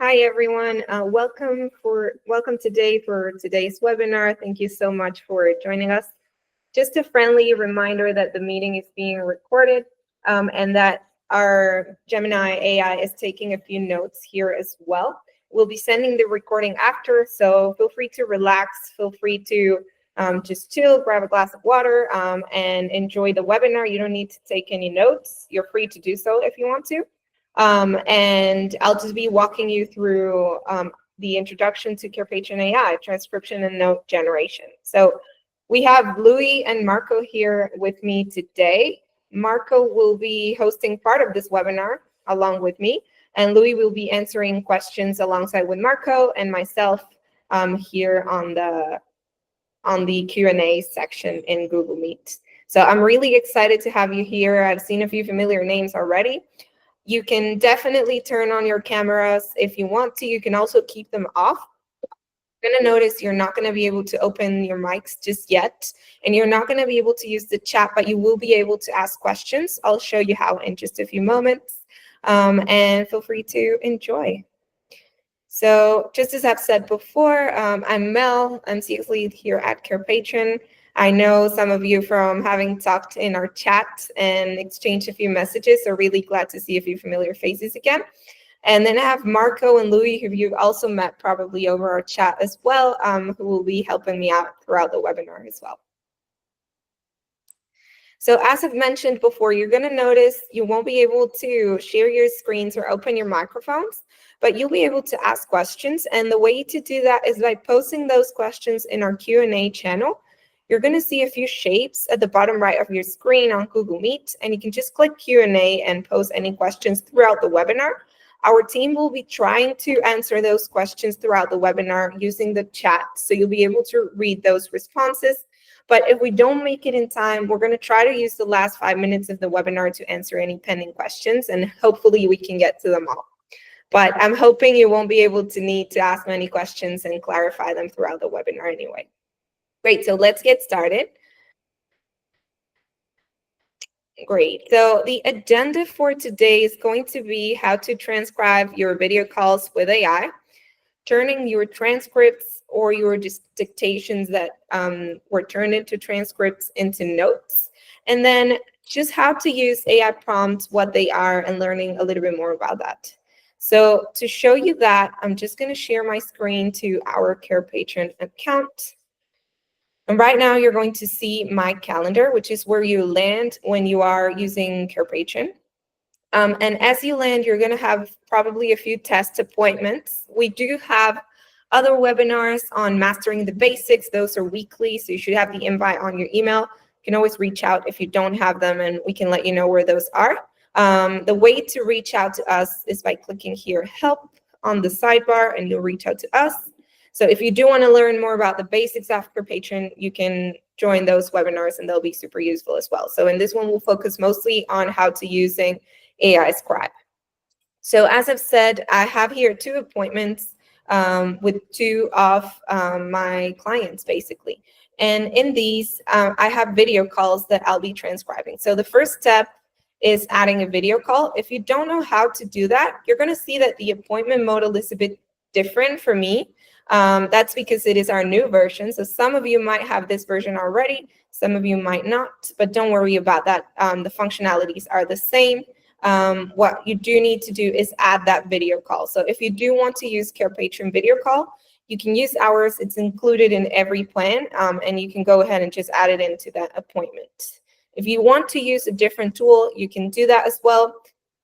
Hi, everyone. Welcome today for today's webinar. Thank you so much for joining us. Just a friendly reminder that the meeting is being recorded and that our Gemini AI is taking a few notes here as well. We'll be sending the recording after, so feel free to relax. Feel free to just chill, grab a glass of water, and enjoy the webinar. You don't need to take any notes. You're free to do so if you want to. And I'll just be walking you through the introduction to Carepatron AI, transcription and note generation. So we have Louis and Marco here with me today. Marco will be hosting part of this webinar along with me, and Louis will be answering questions alongside with Marco and myself here on the Q&A section in Google Meet. So I'm really excited to have you here. I've seen a few familiar names already. You can definitely turn on your cameras if you want to. You can also keep them off. You're going to notice you're not going to be able to open your mics just yet, and you're not going to be able to use the chat, but you will be able to ask questions. I'll show you how in just a few moments, and feel free to enjoy. So just as I've said before, I'm Mel. I'm CX lead here at Carepatron. I know some of you from having talked in our chat and exchanged a few messages, so really glad to see a few familiar faces again. And then I have Marco and Louis, who you've also met probably over our chat as well, who will be helping me out throughout the webinar as well. So as I've mentioned before, you're going to notice you won't be able to share your screens or open your microphones, but you'll be able to ask questions. And the way to do that is by posting those questions in our Q&A channel. You're going to see a few shapes at the bottom right of your screen on Google Meet, and you can just click Q&A and post any questions throughout the webinar. Our team will be trying to answer those questions throughout the webinar using the chat, so you'll be able to read those responses. But if we don't make it in time, we're going to try to use the last 5 minutes of the webinar to answer any pending questions, and hopefully we can get to them all. But I'm hoping you won't be able to need to ask many questions and clarify them throughout the webinar anyway. Great, so let's get started. Great, so the agenda for today is going to be how to transcribe your video calls with AI, turning your transcripts or your dictations that were turned into transcripts into notes, and then just how to use AI prompts, what they are, and learning a little bit more about that. So to show you that, I'm just going to share my screen to our Carepatron account. And right now you're going to see my calendar, which is where you land when you are using Carepatron. And as you land, you're going to have probably a few test appointments. We do have other webinars on mastering the basics. Those are weekly, so you should have the invite on your email. You can always reach out if you don't have them, and we can let you know where those are. The way to reach out to us is by clicking here, Help, on the sidebar, and you'll reach out to us. So if you do want to learn more about the basics of Carepatron, you can join those webinars, and they'll be super useful as well. So in this one, we'll focus mostly on how to using AI Scribe. So as I've said, I have here 2 appointments with 2 of my clients, basically. And in these, I have video calls that I'll be transcribing. So the first step is adding a video call. If you don't know how to do that, you're going to see that the appointment modal is a bit different for me. That's because it is our new version. So some of you might have this version already, some of you might not, but don't worry about that. The functionalities are the same. What you do need to do is add that video call. So if you do want to use Carepatron video call, you can use ours. It's included in every plan, and you can go ahead and just add it into that appointment. If you want to use a different tool, you can do that as well,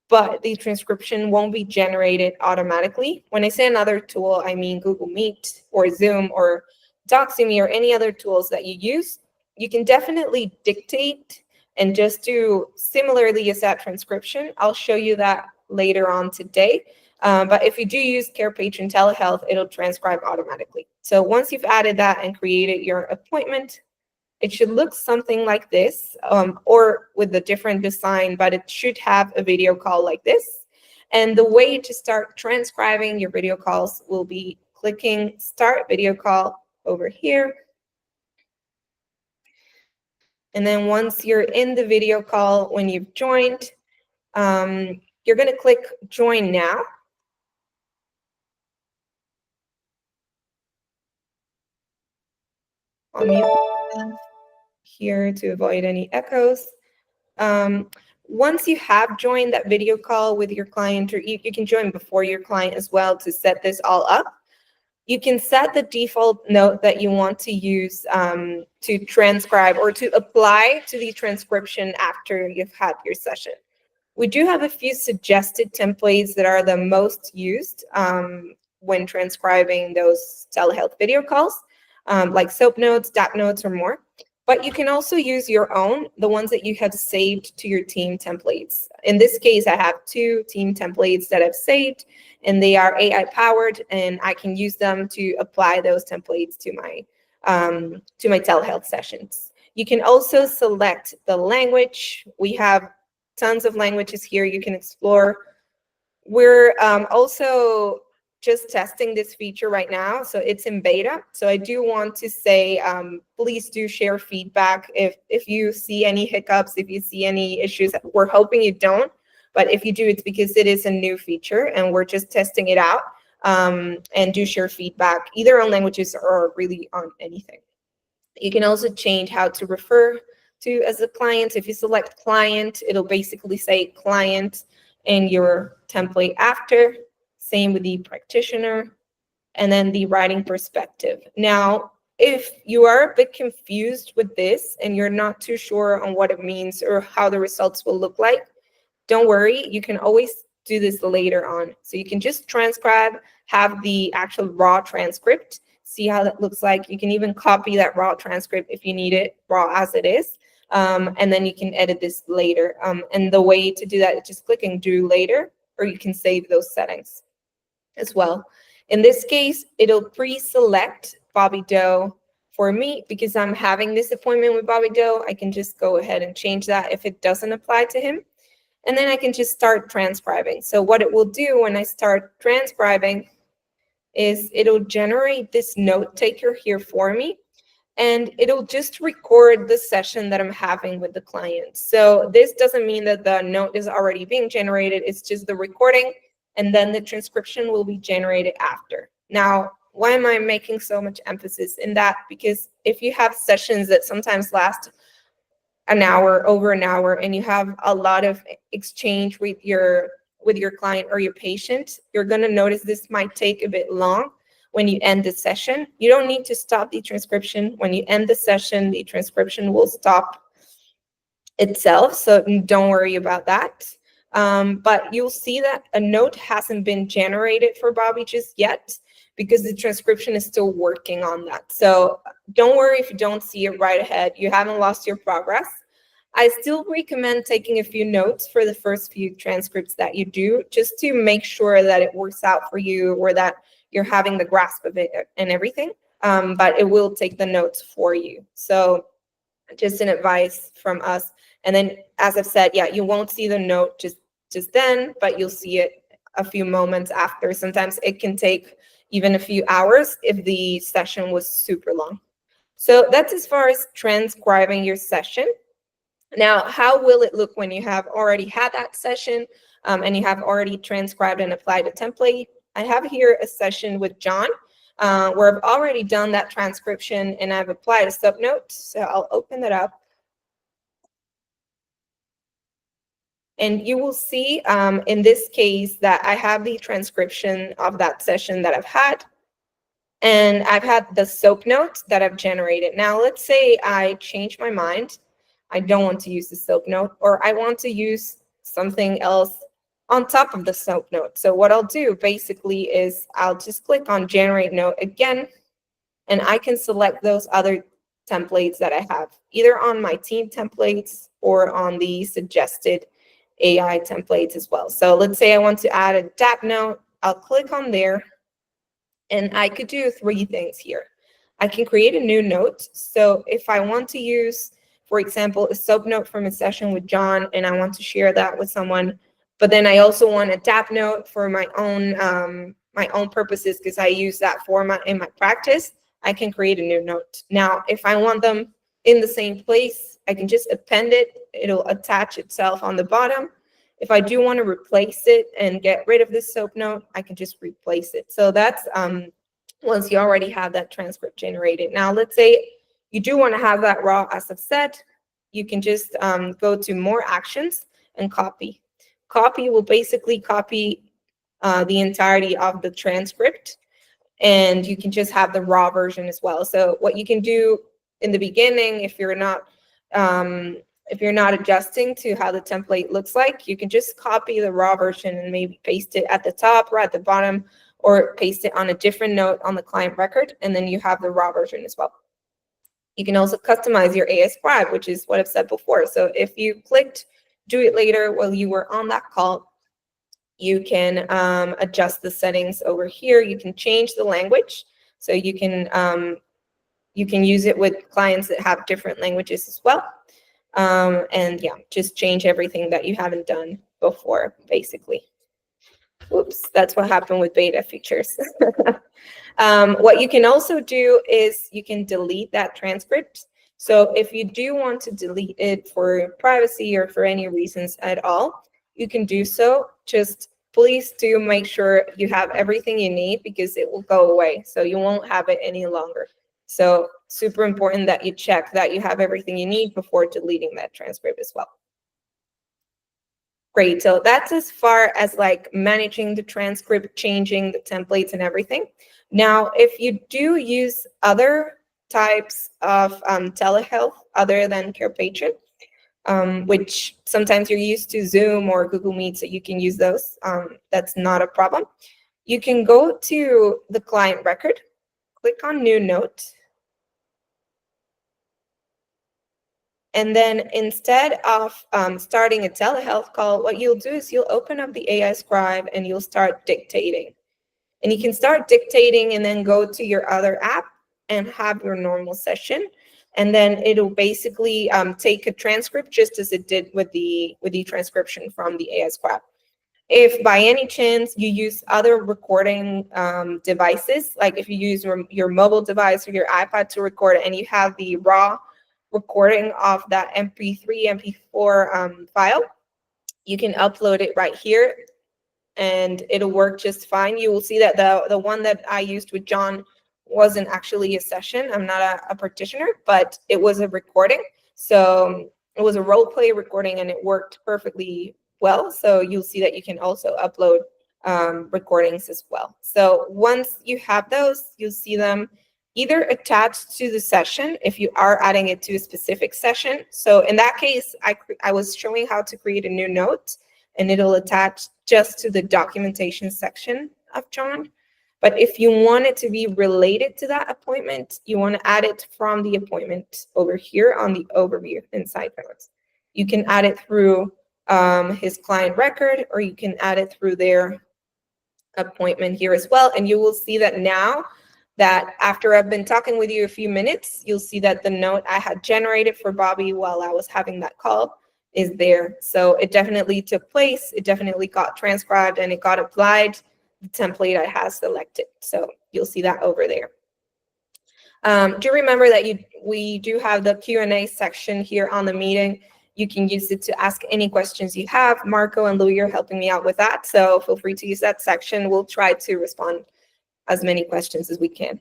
but the transcription won't be generated automatically. When I say another tool, I mean Google Meet or Zoom or Doxyme or any other tools that you use. You can definitely dictate and just do similarly as that transcription. I'll show you that later on today. But if you do use Carepatron Telehealth, it'll transcribe automatically. So once you've added that and created your appointment, it should look something like this, or with a different design, but it should have a video call like this. And the way to start transcribing your video calls will be clicking Start Video Call over here. And then once you're in the video call, when you've joined, you're going to click Join Now. I'll mute myself here to avoid any echoes. Um, Once you have joined that video call with your client, or you can join before your client as well to set this all up, you can set the default note that you want to use to transcribe or to apply to the transcription after you've had your session. We do have a few suggested templates that are the most used when transcribing those telehealth video calls, like SOAP notes, DAP notes, or more. But you can also use your own, the ones that you have saved to your team templates. In this case, I have 2 team templates that I've saved, and they are AI powered, and I can use them to apply those templates to my telehealth sessions. You can also select the language. We have tons of languages here you can explore. We're also just testing this feature right now, so it's in beta. So I do want to say, please do share feedback if you see any hiccups, if you see any issues. We're hoping you don't, but if you do, it's because it is a new feature and we're just testing it out. And do share feedback either on languages or really on anything. You can also change how to refer to as a client. If you select client, it'll basically say client in your template after. Same with the practitioner, and then the writing perspective. Now, if you are a bit confused with this and you're not too sure on what it means or how the results will look like, don't worry, you can always do this later on. So you can just transcribe, have the actual raw transcript, see how that looks like. You can even copy that raw transcript if you need it raw as it is. And then you can edit this later. And the way to do that is just clicking do later, or you can save those settings as well. In this case, it'll pre-select Bobby Doe for me because I'm having this appointment with Bobby Doe. I can just go ahead and change that if it doesn't apply to him. And then I can just start transcribing. So what it will do when I start transcribing is it'll generate this note taker here for me, and it'll just record the session that I'm having with the client. So this doesn't mean that the note is already being generated. It's just the recording, and then the transcription will be generated after. Now, why am I making so much emphasis in that? Because if you have sessions that sometimes last an hour, over an hour, and you have a lot of exchange with your client or your patient, you're going to notice this might take a bit long when you end the session. You don't need to stop the transcription. When you end the session, the transcription will stop itself, so don't worry about that. But you'll see that a note hasn't been generated for Bobby just yet because the transcription is still working on that. So don't worry if you don't see it right ahead. You haven't lost your progress. I still recommend taking a few notes for the first few transcripts that you do, just to make sure that it works out for you or that you're having the grasp of it and everything. But it will take the notes for you. So just an advice from us. And then, as I've said, yeah, you won't see the note just then, but you'll see it a few moments after. Sometimes it can take even a few hours if the session was super long. So that's as far as transcribing your session. Now, how will it look when you have already had that session and you have already transcribed and applied a template? I have here a session with John where I've already done that transcription and I've applied a subnote. So I'll open that up. And you will see in this case that I have the transcription of that session that I've had. And I've had the SOAP note that I've generated. Now, let's say I change my mind. I don't want to use the SOAP note, or I want to use something else on top of the SOAP note. So what I'll do basically is I'll just click on Generate Note again, and I can select those other templates that I have, either on my team templates or on the suggested AI templates as well. So let's say I want to add a DAP note. I'll click on there, and I could do 3 things here. I can create a new note. So if I want to use, for example, a SOAP note from a session with John, and I want to share that with someone, but then I also want a DAP note for my own purposes because I use that format in my practice, I can create a new note. Now, if I want them in the same place, I can just append it. It'll attach itself on the bottom. If I do want to replace it and get rid of this SOAP note, I can just replace it. So that's once you already have that transcript generated. Now, let's say you do want to have that raw, as I've said, you can just go to more actions and copy. Copy will basically copy the entirety of the transcript, and you can just have the raw version as well. So what you can do in the beginning, if you're not adjusting to how the template looks like, you can just copy the raw version and maybe paste it at the top or at the bottom, or paste it on a different note on the client record, and then you have the raw version as well. You can also customize your AI scribe, which is what I've said before. So if you clicked do it later while you were on that call, you can adjust the settings over here. You can change the language. So you can use it with clients that have different languages as well. And yeah, just change everything that you haven't done before, basically. Oops, that's what happened with beta features. What you can also do is you can delete that transcript. So if you do want to delete it for privacy or for any reasons at all, you can do so. Just please do make sure you have everything you need, because it will go away. So you won't have it any longer. So super important that you check that you have everything you need before deleting that transcript as well. Great. So that's as far as like managing the transcript, changing the templates and everything. Now, if you do use other types of telehealth other than Carepatron, which sometimes you're used to Zoom or Google Meet, so you can use those. That's not a problem. You can go to the client record, click on New Note, and then instead of starting a telehealth call, what you'll do is you'll open up the AI scribe and you'll start dictating. And you can start dictating and then go to your other app and have your normal session. And then it'll basically take a transcript, just as it did with the transcription from the AI scribe. If by any chance you use other recording devices, like if you use your mobile device or your iPad to record and you have the raw recording of that MP3, MP4 file, you can upload it right here and it'll work just fine. You will see that the one that I used with John wasn't actually a session. I'm not a practitioner, but it was a recording. So it was a role play recording and it worked perfectly well. So you'll see that you can also upload recordings as well. So once you have those, you'll see them either attached to the session if you are adding it to a specific session. So in that case, I was showing how to create a new note, and it'll attach just to the documentation section of John. But if you want it to be related to that appointment, you want to add it from the appointment over here on the overview inside notes. You can add it through his client record, or you can add it through their appointment here as well. And you will see that now that after I've been talking with you a few minutes, you'll see that the note I had generated for Bobby while I was having that call is there. So it definitely took place. It definitely got transcribed and it got applied the template I had selected. So you'll see that over there. Do remember that we do have the Q&A section here on the meeting. You can use it to ask any questions you have. Marco and Louis are helping me out with that. So feel free to use that section. We'll try to respond as many questions as we can.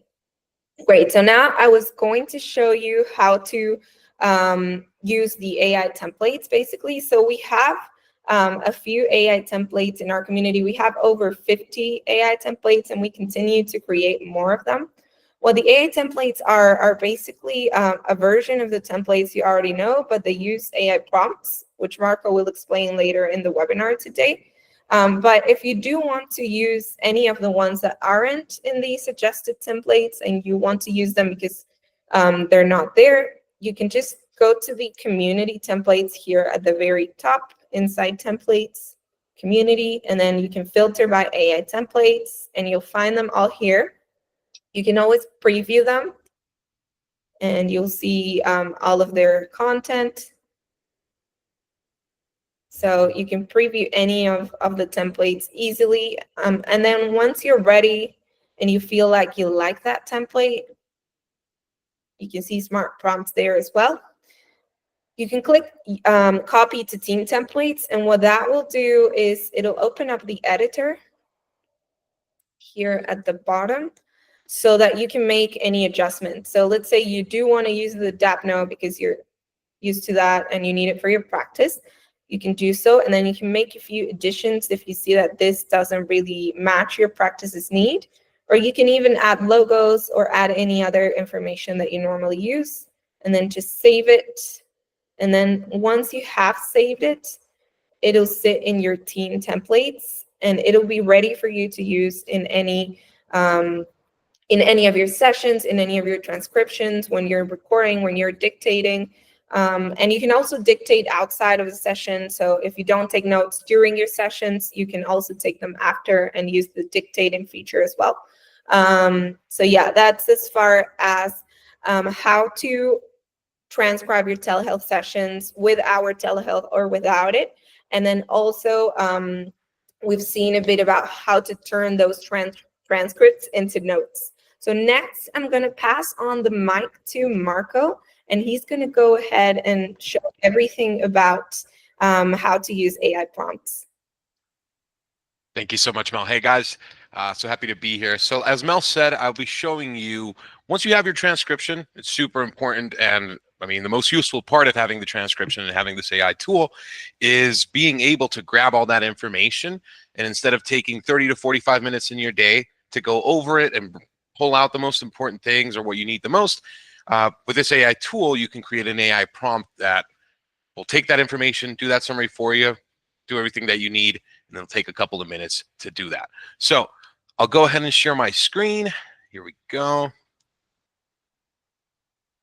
Great. So now I was going to show you how to use the AI templates, basically. So we have a few AI templates in our community. We have over 50 AI templates, and we continue to create more of them. Well, the AI templates are basically a version of the templates you already know, but they use AI prompts, which Marco will explain later in the webinar today. But if you do want to use any of the ones that aren't in the suggested templates and you want to use them because they're not there, you can just go to the community templates here at the very top, inside templates, community, and then you can filter by AI templates and you'll find them all here. You can always preview them and you'll see all of their content. So you can preview any of the templates easily. And then once you're ready and you feel like you like that template, you can see smart prompts there as well. You can click copy to team templates. And what that will do is it'll open up the editor here at the bottom. so that you can make any adjustments. So let's say you do want to use the DAP note because you're used to that and you need it for your practice. You can do so, and then you can make a few additions if you see that this doesn't really match your practice's need. Or you can even add logos or add any other information that you normally use, and then just save it. And then once you have saved it, it'll sit in your team templates and it'll be ready for you to use in any of your sessions, in any of your transcriptions, when you're recording, when you're dictating. And you can also dictate outside of the session. So if you don't take notes during your sessions, you can also take them after and use the dictating feature as well. So yeah, that's as far as how to transcribe your telehealth sessions with our telehealth or without it. And then also we've seen a bit about how to turn those transcripts into notes. So next, I'm going to pass on the mic to Marco, and he's going to go ahead and show everything about how to use AI prompts. Thank you so much, Mel. Hey, guys. So happy to be here. So as Mel said, I'll be showing you, once you have your transcription, it's super important. And I mean, the most useful part of having the transcription and having this AI tool is being able to grab all that information. And instead of taking 30 to 45 minutes in your day to go over it and pull out the most important things or what you need the most, with this AI tool, you can create an AI prompt that will take that information, do that summary for you, do everything that you need, and it'll take a couple of minutes to do that. So I'll go ahead and share my screen. Here we go.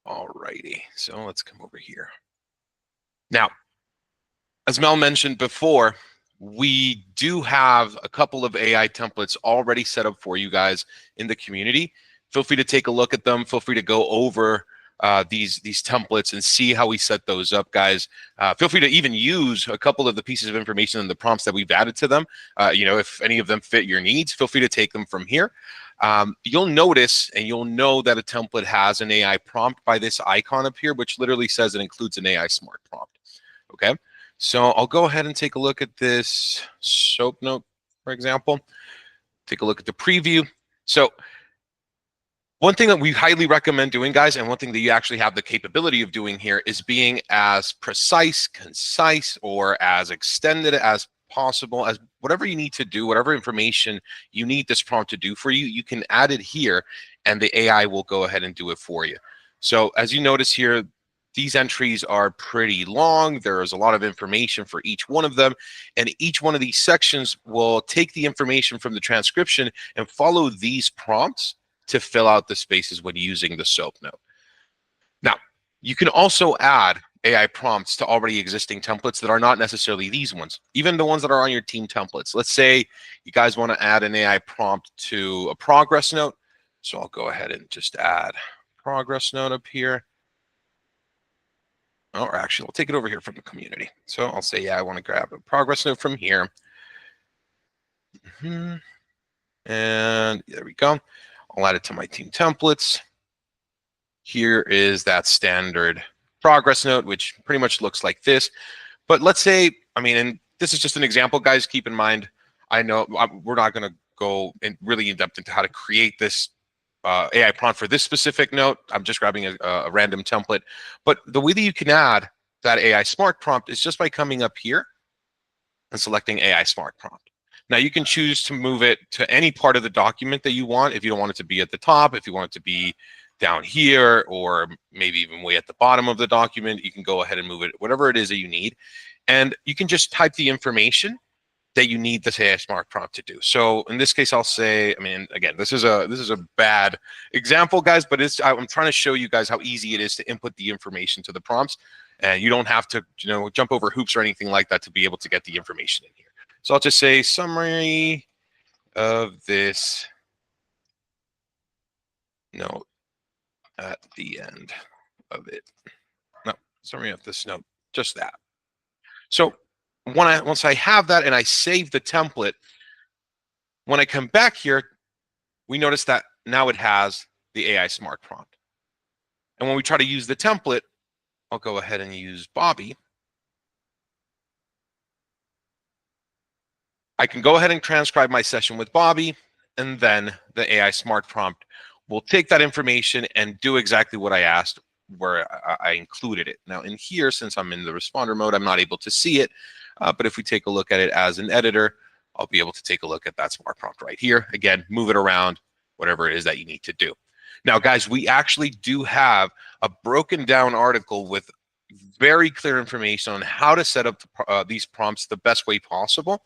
All righty. So let's come over here. Now, as Mel mentioned before, we do have a couple of AI templates already set up for you guys in the community. Feel free to take a look at them. Feel free to go over these templates and see how we set those up, guys. Feel free to even use a couple of the pieces of information and the prompts that we've added to them. You know, if any of them fit your needs, feel free to take them from here. You'll notice and you'll know that a template has an AI prompt by this icon up here, which literally says it includes an AI smart prompt. Okay, so I'll go ahead and take a look at this SOAP note, for example. Take a look at the preview. So one thing that we highly recommend doing, guys, and one thing that you actually have the capability of doing here is being as precise, concise, or as extended as possible, as whatever you need to do, whatever information you need this prompt to do for you, you can add it here and the AI will go ahead and do it for you. So as you notice here, these entries are pretty long. There is a lot of information for each one of them, and each one of these sections will take the information from the transcription and follow these prompts to fill out the spaces when using the SOAP note. Now, you can also add AI prompts to already existing templates that are not necessarily these ones, even the ones that are on your team templates. Let's say you guys want to add an AI prompt to a progress note. So I'll go ahead and just add progress note up here. Or actually, we'll take it over here from the community. So I'll say, yeah, I want to grab a progress note from here. And there we go. I'll add it to my team templates. Here is that standard progress note, which pretty much looks like this. But let's say, I mean, and this is just an example, guys. Keep in mind, I know we're not going to go in really in depth into how to create this AI prompt for this specific note. I'm just grabbing a random template. But the way that you can add that AI smart prompt is just by coming up here and selecting AI smart prompt. Now you can choose to move it to any part of the document that you want. If you don't want it to be at the top, if you want it to be down here, or maybe even way at the bottom of the document, you can go ahead and move it, whatever it is that you need. And you can just type the information that you need this AI smart prompt to do. So in this case, I'll say, I mean, again, this is a bad example, guys, but I'm trying to show you guys how easy it is to input the information to the prompts. And you don't have to, you know, jump over hoops or anything like that to be able to get the information in here. So I'll just say summary of this note at the end of it. No, summary of this note, just that. So once I have that and I save the template, when I come back here, we notice that now it has the AI smart prompt. And when we try to use the template, I'll go ahead and use Bobby. I can go ahead and transcribe my session with Bobby, and then the AI smart prompt will take that information and do exactly what I asked, where I included it. Now in here, since I'm in the responder mode, I'm not able to see it. But if we take a look at it as an editor, I'll be able to take a look at that smart prompt right here. Again, move it around, whatever it is that you need to do. Now, guys, we actually do have a broken down article with very clear information on how to set up these prompts the best way possible.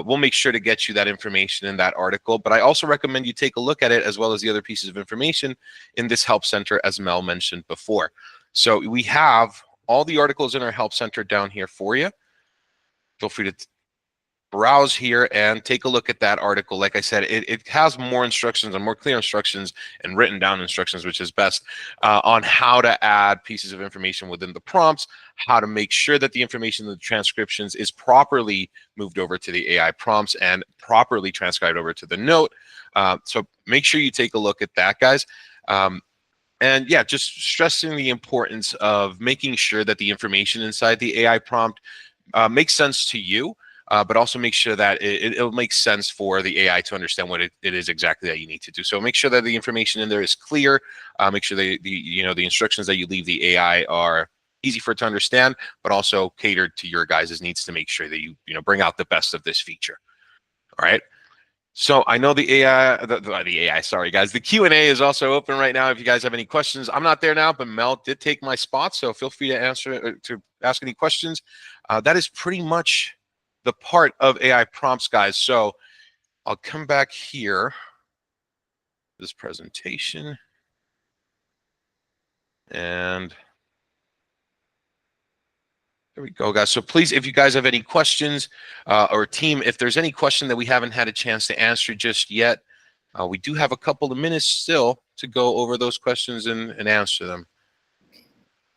We'll make sure to get you that information in that article, but I also recommend you take a look at it as well as the other pieces of information in this help center, as Mel mentioned before. So we have all the articles in our help center down here for you. Feel free to browse here and take a look at that article. Like I said, it has more instructions and more clear instructions and written down instructions, which is best, on how to add pieces of information within the prompts, how to make sure that the information in the transcriptions is properly moved over to the AI prompts and properly transcribed over to the note. So make sure you take a look at that, guys. And yeah, just stressing the importance of making sure that the information inside the AI prompt makes sense to you, but also make sure that it'll make sense for the AI to understand what it is exactly that you need to do. So make sure that the information in there is clear. Make sure the instructions that you leave the AI are easy for it to understand, but also catered to your guys' needs to make sure that you bring out the best of this feature. All right. So I know the AI, the AI, sorry guys, the Q&A is also open right now. If you guys have any questions, I'm not there now, but Mel did take my spot, so feel free to ask any questions. That is pretty much the part of AI prompts, guys. So I'll come back here, this presentation, and there we go, guys. So please, if you guys have any questions, or team, if there's any question that we haven't had a chance to answer just yet, we do have a couple of minutes still to go over those questions and answer them.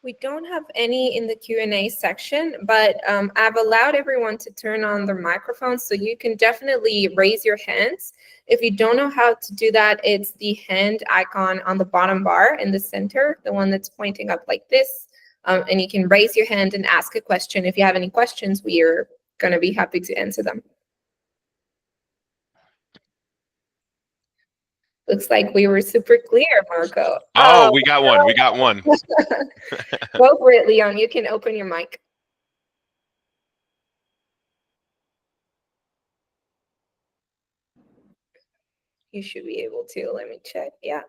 We don't have any in the Q&A section, but I've allowed everyone to turn on their microphones, so you can definitely raise your hands. If you don't know how to do that, it's the hand icon on the bottom bar in the center, the one that's pointing up like this. And you can raise your hand and ask a question. If you have any questions, we are going to be happy to answer them. Looks like we were super clear, Marco. Oh, we got one. We got one. Go for it, Leon. You can open your mic. You should be able to. Let me check. Yeah.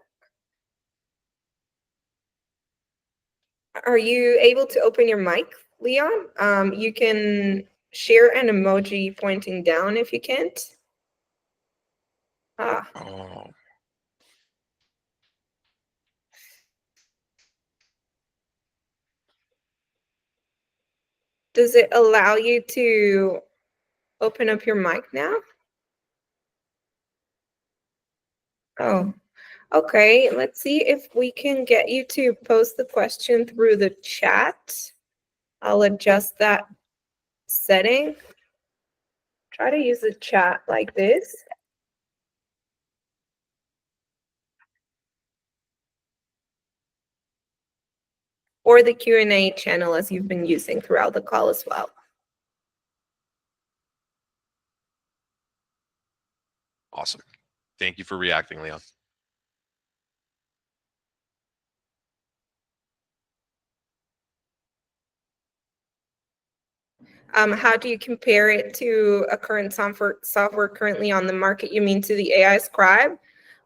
Are you able to open your mic, Leon? You can share an emoji pointing down if you can't. Oh. Does it allow you to open up your mic now? Oh, okay. Let's see if we can get you to post the question through the chat. I'll adjust that setting. Try to use the chat like this. Or the Q&A channel as you've been using throughout the call as well. Awesome. Thank you for reacting, Leon. How do you compare it to a current software currently on the market? You mean to the AI Scribe?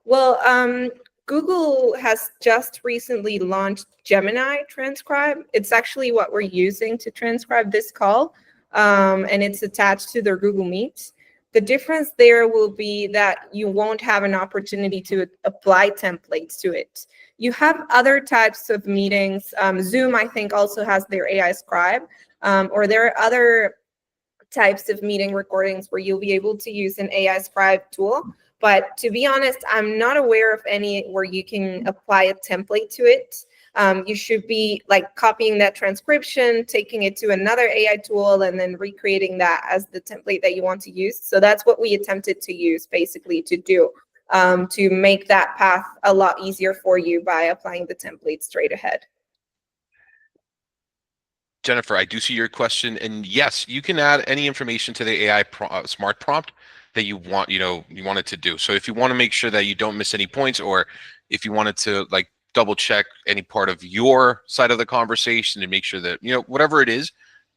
Well, Google has just recently launched Gemini Transcribe. It's actually what we're using to transcribe this call, and it's attached to their Google Meet. The difference there will be that you won't have an opportunity to apply templates to it. You have other types of meetings. Zoom, I think, also has their AI Scribe, or there are other types of meeting recordings where you'll be able to use an AI Scribe tool. But to be honest, I'm not aware of any where you can apply a template to it. You should be like copying that transcription, taking it to another AI tool, and then recreating that as the template that you want to use. So that's what we attempted to use basically to do, to make that path a lot easier for you by applying the template straight ahead. Jennifer, I do see your question, and yes, you can add any information to the AI smart prompt. that you want, you want it to do. So if you want to make sure that you don't miss any points, or if you wanted to like double check any part of your side of the conversation and make sure that, whatever it is,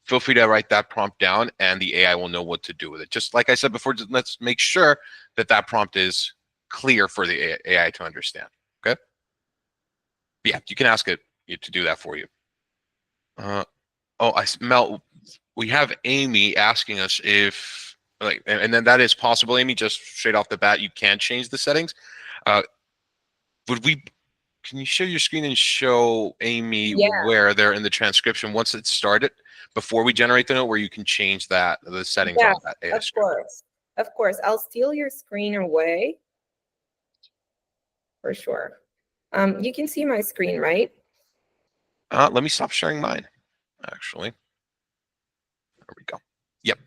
feel free to write that prompt down and the AI will know what to do with it. Just like I said before, let's make sure that that prompt is clear for the AI to understand. Okay. Yeah, you can ask it to do that for you. Mel, we have Amy asking us if, like, and then that is possible, Amy, just straight off the bat, you can change the settings. Uh, can you share your screen and show Amy Yeah. where they're in the transcription once it's started, before we generate the note, where you can change the settings on Yes, that AI of script? course. Of course. I'll steal your screen away for sure. You can see my screen, right? Let me stop sharing mine, actually. There we go. Yep.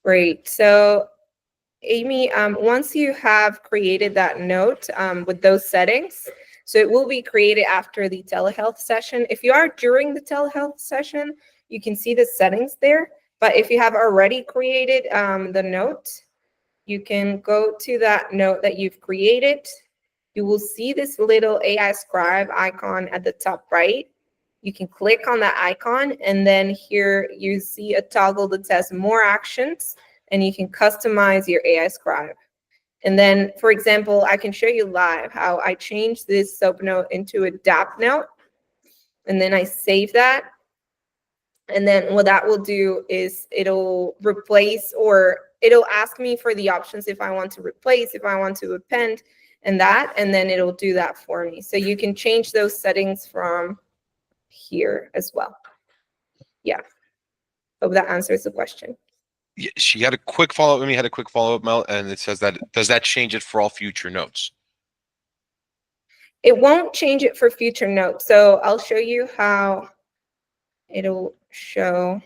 Great. So Amy, once you have created that note with those settings, so it will be created after the telehealth session. If you are during the telehealth session, you can see the settings there. But if you have already created the note, you can go to that note that you've created. You will see this little AI scribe icon at the top right. You can click on that icon, and then here you see a toggle that says more actions, and you can customize your AI scribe. And then, for example, I can show you live how I changed this sub note into a DAP note, and then I save that. And then what that will do is it'll replace, or it'll ask me for the options if I want to replace, if I want to append, and then it'll do that for me. So you can change those settings from here as well. Yeah. Hope that answers the question. Yeah, she had a quick follow-up. Amy had a quick follow-up, Mel, and it says that, does that change it for all future notes? It won't change it for future notes. So I'll show you how it'll show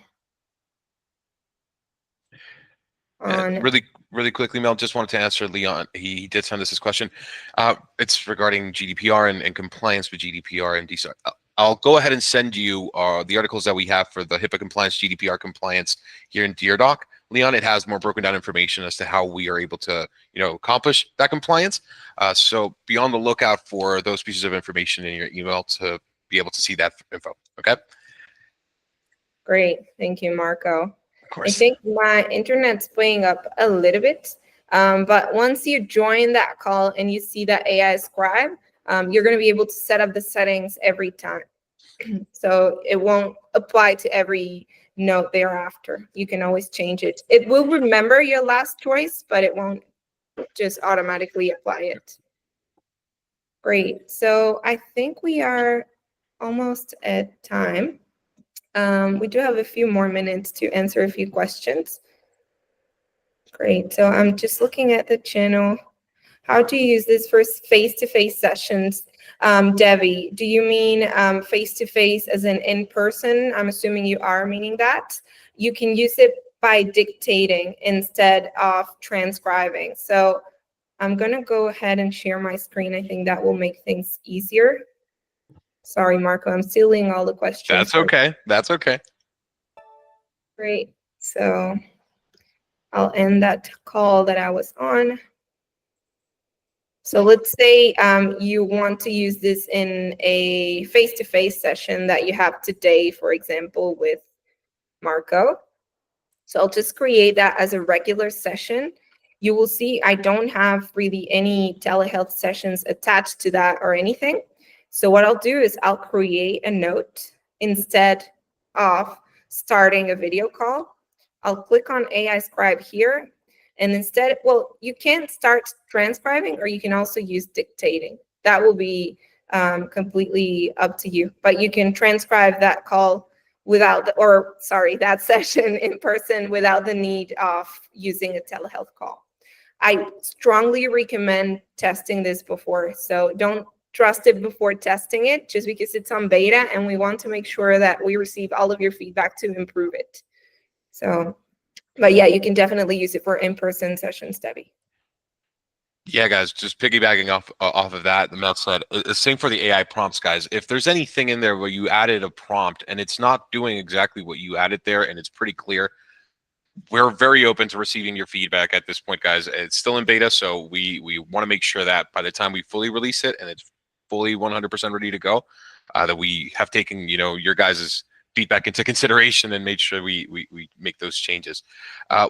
on. Really quickly, Mel, just wanted to answer Leon. He did send us this question. It's regarding GDPR and compliance with GDPR and DSA. I'll go ahead and send you the articles that we have for the HIPAA compliance, GDPR compliance here in DearDoc. Leon, it has more broken down information as to how we are able to, accomplish that compliance. So be on the lookout for those pieces of information in your email to be able to see that info. Okay. Great. Thank you, Marco. Of course. I think my internet's playing up a little bit, but once you join that call and you see that AI scribe, you're going to be able to set up the settings every time. So it won't apply to every note thereafter. You can always change it. It will remember your last choice, but it won't just automatically apply it. Great. So I think we are almost at time. We do have a few more minutes to answer a few questions. Great. So I'm just looking at the channel. How to use this for face-to-face sessions? Debbie, do you mean face-to-face as in person? I'm assuming you are meaning that. You can use it by dictating instead of transcribing. So I'm going to go ahead and share my screen. I think that will make things easier. Sorry, Marco, I'm stealing all the questions. That's okay. That's okay. Great. So I'll end that call that I was on. So let's say you want to use this in a face-to-face session that you have today, for example, with Marco. So I'll just create that as a regular session. You will see I don't have really any telehealth sessions attached to that or anything. So what I'll do is I'll create a note instead of starting a video call. I'll click on AI Scribe here. And instead, well, you can start transcribing or you can also use dictating. That will be completely up to you. But you can transcribe that call without, that session in person without the need of using a telehealth call. I strongly recommend testing this before. So don't trust it before testing it just because it's on beta and we want to make sure that we receive all of your feedback to improve it. So, but yeah, you can definitely use it for in-person sessions, Debbie. Yeah, guys, just piggybacking off of that, the Mel said, same for the AI prompts, guys. If there's anything in there where you added a prompt and it's not doing exactly what you added there and it's pretty clear, we're very open to receiving your feedback at this point, guys. It's still in beta, so we want to make sure that by the time we fully release it and it's fully 100% ready to go, that we have taken your guys' feedback into consideration and made sure we make those changes.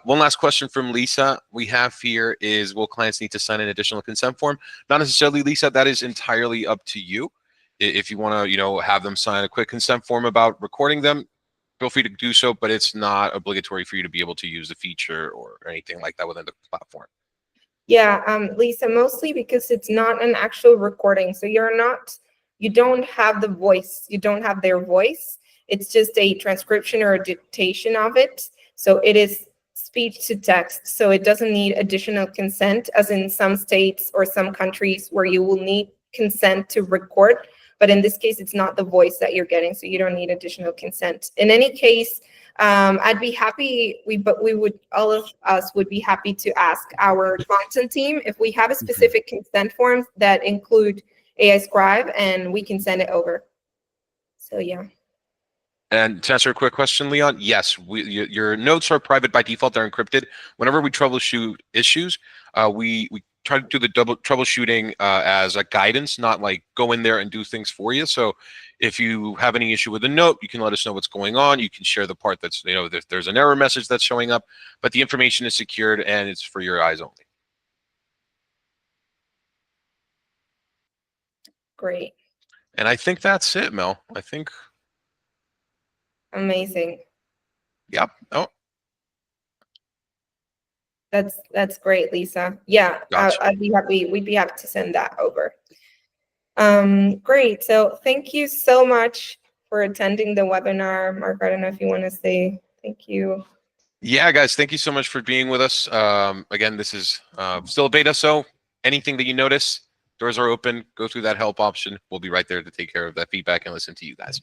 One last question from Lisa we have here is, will clients need to sign an additional consent form? Not necessarily, Lisa. That is entirely up to you. If you want to have them sign a quick consent form about recording them, feel free to do so, but it's not obligatory for you to be able to use the feature or anything like that within the platform. Yeah, Lisa, mostly because it's not an actual recording. So you don't have the voice, you don't have their voice. It's just a transcription or a dictation of it. So it is speech to text. So it doesn't need additional consent, as in some states or some countries where you will need consent to record. But in this case, it's not the voice that you're getting, so you don't need additional consent. In any case, I'd be happy, all of us would be happy to ask our content team if we have a specific consent forms that include AI Scribe, and we can send it over. So yeah. And to answer a quick question, Leon, yes, your notes are private by default. They're encrypted. Whenever we troubleshoot issues, we try to do the double troubleshooting as a guidance, not like go in there and do things for you. So if you have any issue with a note, you can let us know what's going on. You can share the part that's, if there's an error message that's showing up, but the information is secured and it's for your eyes only. Great. And I think that's it, Mel. I think. Amazing. Yep. Oh. That's great, Lisa. Yeah, Gotcha. I'd be happy. We'd be happy to send that over. Great. So thank you so much for attending the webinar. Mark, I don't know if you want to say thank you. Yeah, guys, thank you so much for being with us. Again, this is still a beta, so anything that you notice, doors are open. Go through that help option. We'll be right there to take care of that feedback and listen to you guys.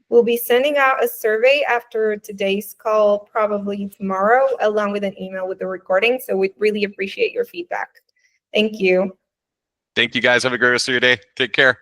We'll be sending out a survey after today's call, probably tomorrow, along with an email with the recording. So we'd really appreciate your feedback. Thank you. Thank you, guys. Have a great rest of your day. Take care.